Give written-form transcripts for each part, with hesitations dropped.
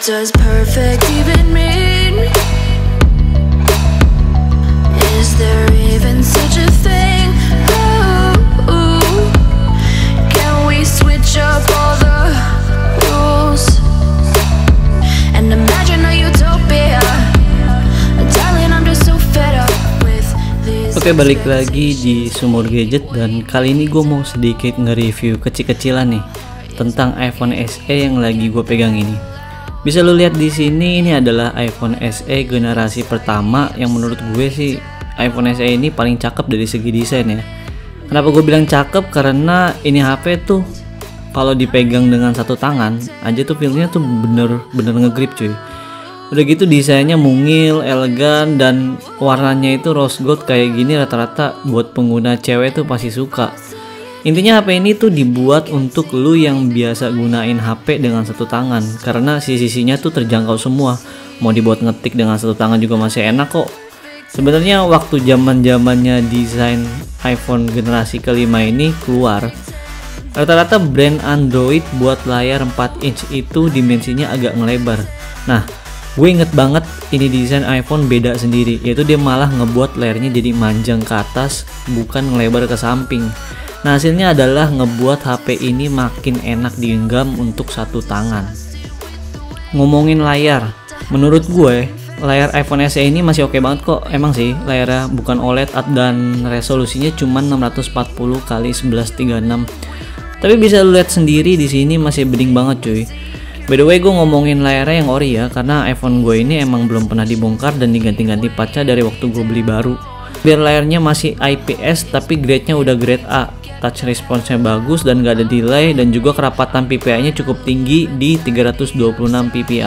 does perfect even mean? Is there even such a thing? Ooh, can we switch up all the rules and imagine a utopia? Darling, I'm just so fed up with these. Oke, balik lagi di Sumur Gadget, dan kali ini gue mau sedikit nge-review kecil-kecilan nih tentang iPhone SE yang lagi gue pegang ini. Bisa lu lihat di sini, ini adalah iPhone SE generasi pertama yang menurut gue sih iPhone SE ini paling cakep dari segi desain ya. Kenapa gue bilang cakep? Karena ini HP tuh kalau dipegang dengan satu tangan aja tuh feelnya tuh bener-bener ngegrip cuy. Udah gitu desainnya mungil, elegan, dan warnanya itu rose gold kayak gini rata-rata buat pengguna cewek tuh pasti suka. Intinya HP ini tuh dibuat untuk lu yang biasa gunain HP dengan satu tangan, karena sisi-sisinya tuh terjangkau semua. Mau dibuat ngetik dengan satu tangan juga masih enak kok. Sebenarnya waktu zaman-zamannya desain iPhone generasi kelima ini keluar, rata-rata brand Android buat layar 4 inch itu dimensinya agak ngelebar. Nah, gue inget banget ini desain iPhone beda sendiri, yaitu dia malah ngebuat layarnya jadi manjang ke atas, bukan ngelebar ke samping. Nah, hasilnya adalah ngebuat HP ini makin enak digenggam untuk satu tangan. Ngomongin layar, menurut gue layar iPhone SE ini masih oke banget kok. Emang sih layarnya bukan OLED dan resolusinya cuma 640x1136. Tapi bisa lu lihat sendiri di sini masih bening banget cuy. By the way, gue ngomongin layarnya yang ori ya, karena iPhone gue ini emang belum pernah dibongkar dan diganti-ganti patcha dari waktu gue beli baru. Biar layarnya masih IPS tapi grade-nya udah grade A. Touch response-nya bagus dan gak ada delay, dan juga kerapatan PPI-nya cukup tinggi di 326 ppi.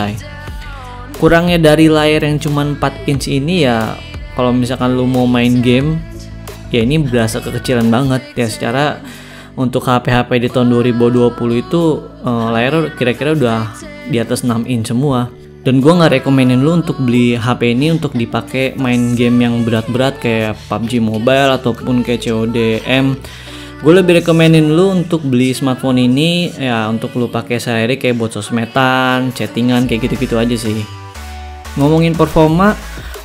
Kurangnya dari layar yang cuma 4 inch ini ya, kalau misalkan lu mau main game, ya ini berasa kekecilan banget ya. Secara untuk HP-HP di tahun 2020 itu layar kira-kira udah di atas 6 inch semua. Dan gue nggak rekomenin lu untuk beli HP ini untuk dipakai main game yang berat-berat kayak PUBG Mobile ataupun kayak CODM. Gue lebih rekomenin lu untuk beli smartphone ini ya untuk lu pakai sehari kayak buat sosmedan, chattingan, kayak gitu-gitu aja sih. Ngomongin performa,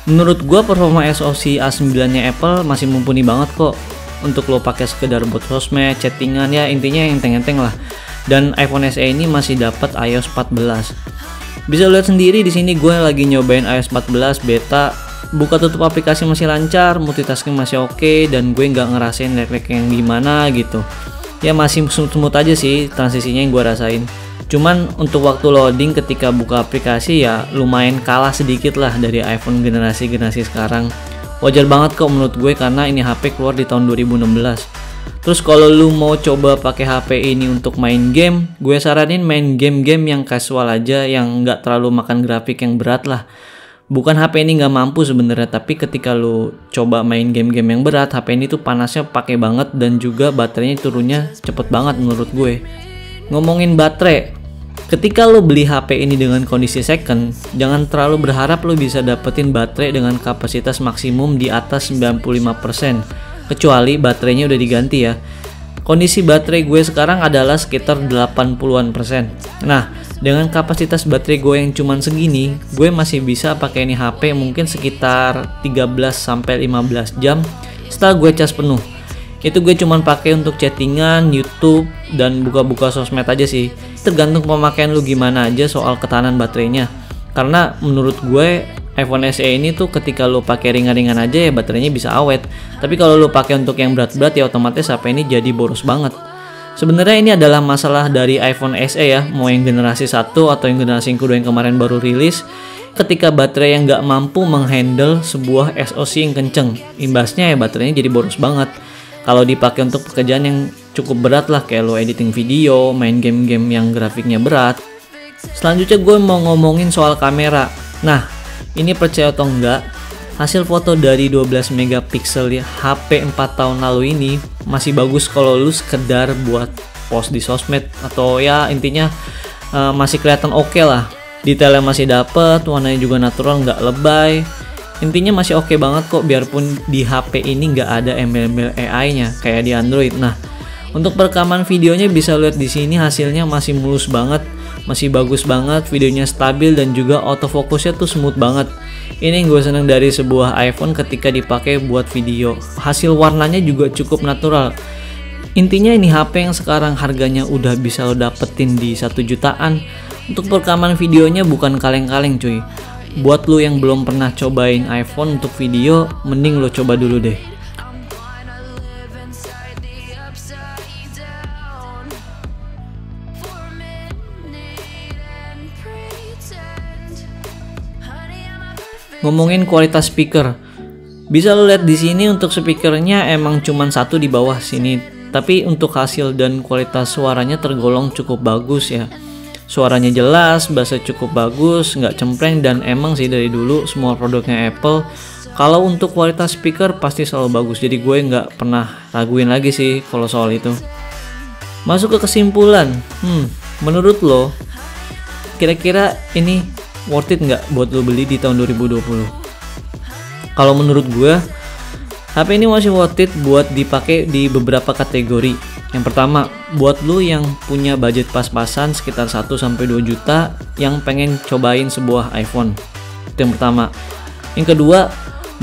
menurut gue performa SoC A9-nya Apple masih mumpuni banget kok untuk lo pakai sekedar buat sosmed, chattingan, ya intinya yang enteng-enteng lah. Dan iPhone SE ini masih dapat iOS 14. Bisa lihat sendiri di sini gue lagi nyobain iOS 14 beta. Buka tutup aplikasi masih lancar, multitasking masih oke, dan gue nggak ngerasain lag-lag yang gimana gitu. Ya masih smooth aja sih transisinya yang gue rasain. Cuman untuk waktu loading ketika buka aplikasi ya lumayan kalah sedikit lah dari iPhone generasi sekarang. Wajar banget kok menurut gue karena ini HP keluar di tahun 2016. Terus kalau lu mau coba pakai HP ini untuk main game, gue saranin main game-game yang casual aja, yang nggak terlalu makan grafik yang berat lah. Bukan HP ini nggak mampu sebenarnya, tapi ketika lu coba main game-game yang berat, HP ini tuh panasnya pakai banget dan juga baterainya turunnya cepet banget menurut gue. Ngomongin baterai, ketika lo beli HP ini dengan kondisi second, jangan terlalu berharap lo bisa dapetin baterai dengan kapasitas maksimum di atas 95%, kecuali baterainya udah diganti ya. Kondisi baterai gue sekarang adalah sekitar 80-an persen. Nah, dengan kapasitas baterai gue yang cuman segini, gue masih bisa pakai ini HP mungkin sekitar 13-15 jam setelah gue cas penuh. Itu gue cuman pakai untuk chattingan, YouTube, dan buka-buka sosmed aja sih. Tergantung pemakaian lu gimana aja soal ketahanan baterainya. Karena menurut gue iPhone SE ini tuh ketika lu pakai ringan-ringan aja ya baterainya bisa awet. Tapi kalau lu pakai untuk yang berat-berat ya otomatis HP ini jadi boros banget. Sebenarnya ini adalah masalah dari iPhone SE ya, mau yang generasi 1 atau yang generasi yang kedua yang kemarin baru rilis. Ketika baterai yang nggak mampu menghandle sebuah SoC yang kenceng, imbasnya ya baterainya jadi boros banget. Kalau dipakai untuk pekerjaan yang cukup berat lah, kayak lo editing video, main game-game yang grafiknya berat. Selanjutnya gue mau ngomongin soal kamera. Nah, ini percaya atau enggak, hasil foto dari 12 megapiksel ya HP 4 tahun lalu ini masih bagus kalau lu sekedar buat post di sosmed, atau ya intinya masih kelihatan oke lah. Detailnya masih dapet, warnanya juga natural, nggak lebay. Intinya masih oke banget kok, biarpun di HP ini nggak ada embel-embel AI-nya kayak di Android. Nah, untuk perekaman videonya bisa lihat di sini hasilnya masih mulus banget. masih bagus banget, videonya stabil dan juga autofocusnya tuh smooth banget. Ini yang gue seneng dari sebuah iPhone ketika dipakai buat video. Hasil warnanya juga cukup natural. Intinya ini HP yang sekarang harganya udah bisa lo dapetin di 1 jutaan. Untuk perekaman videonya bukan kaleng-kaleng cuy. Buat lo yang belum pernah cobain iPhone untuk video, mending lo coba dulu deh. Ngomongin kualitas speaker, bisa lo lihat di sini untuk speakernya emang cuman satu di bawah sini, tapi untuk hasil dan kualitas suaranya tergolong cukup bagus ya. Suaranya jelas, bassnya cukup bagus, nggak cempreng, dan emang sih dari dulu semua produknya Apple kalau untuk kualitas speaker pasti selalu bagus. Jadi gue nggak pernah raguin lagi sih kalau soal itu. Masuk ke kesimpulan, menurut lo kira-kira ini worth it nggak buat lo beli di tahun 2020? Kalau menurut gue, HP ini masih worth it buat dipakai di beberapa kategori. Yang pertama, buat lo yang punya budget pas-pasan sekitar 1-2 juta yang pengen cobain sebuah iPhone. Itu yang pertama. Yang kedua,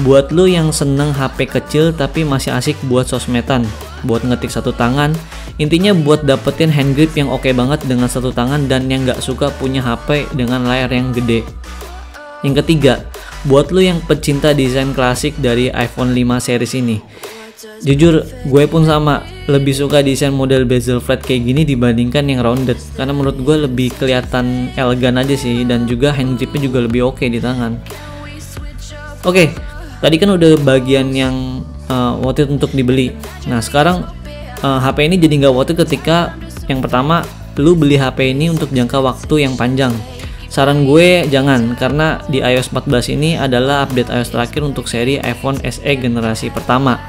buat lo yang seneng HP kecil tapi masih asik buat sosmedan, buat ngetik satu tangan. Intinya buat dapetin hand grip yang oke banget dengan satu tangan dan yang gak suka punya HP dengan layar yang gede. Yang ketiga, buat lo yang pecinta desain klasik dari iPhone 5 series ini. Jujur, gue pun sama, lebih suka desain model bezel flat kayak gini dibandingkan yang rounded, karena menurut gue lebih kelihatan elegan aja sih, dan juga hand gripnya juga lebih oke di tangan. Oke, tadi kan udah bagian yang worth it untuk dibeli. Nah sekarang HP ini jadi nggak worth it ketika yang pertama, lu beli HP ini untuk jangka waktu yang panjang. Saran gue jangan, karena di iOS 14 ini adalah update iOS terakhir untuk seri iPhone SE generasi pertama.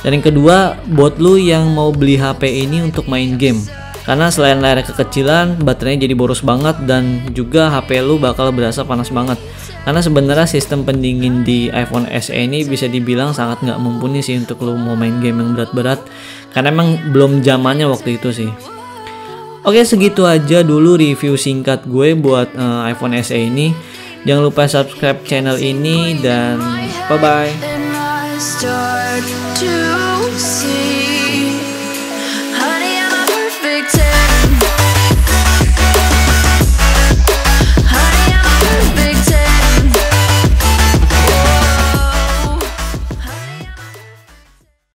Dan yang kedua, buat lu yang mau beli HP ini untuk main game, karena selain layar kekecilan, baterainya jadi boros banget dan juga HP lu bakal berasa panas banget. Karena sebenarnya sistem pendingin di iPhone SE ini bisa dibilang sangat nggak mumpuni sih untuk lu mau main game yang berat-berat, karena emang belum zamannya waktu itu sih. Oke, segitu aja dulu review singkat gue buat iPhone SE ini. Jangan lupa subscribe channel ini dan bye-bye. Start to see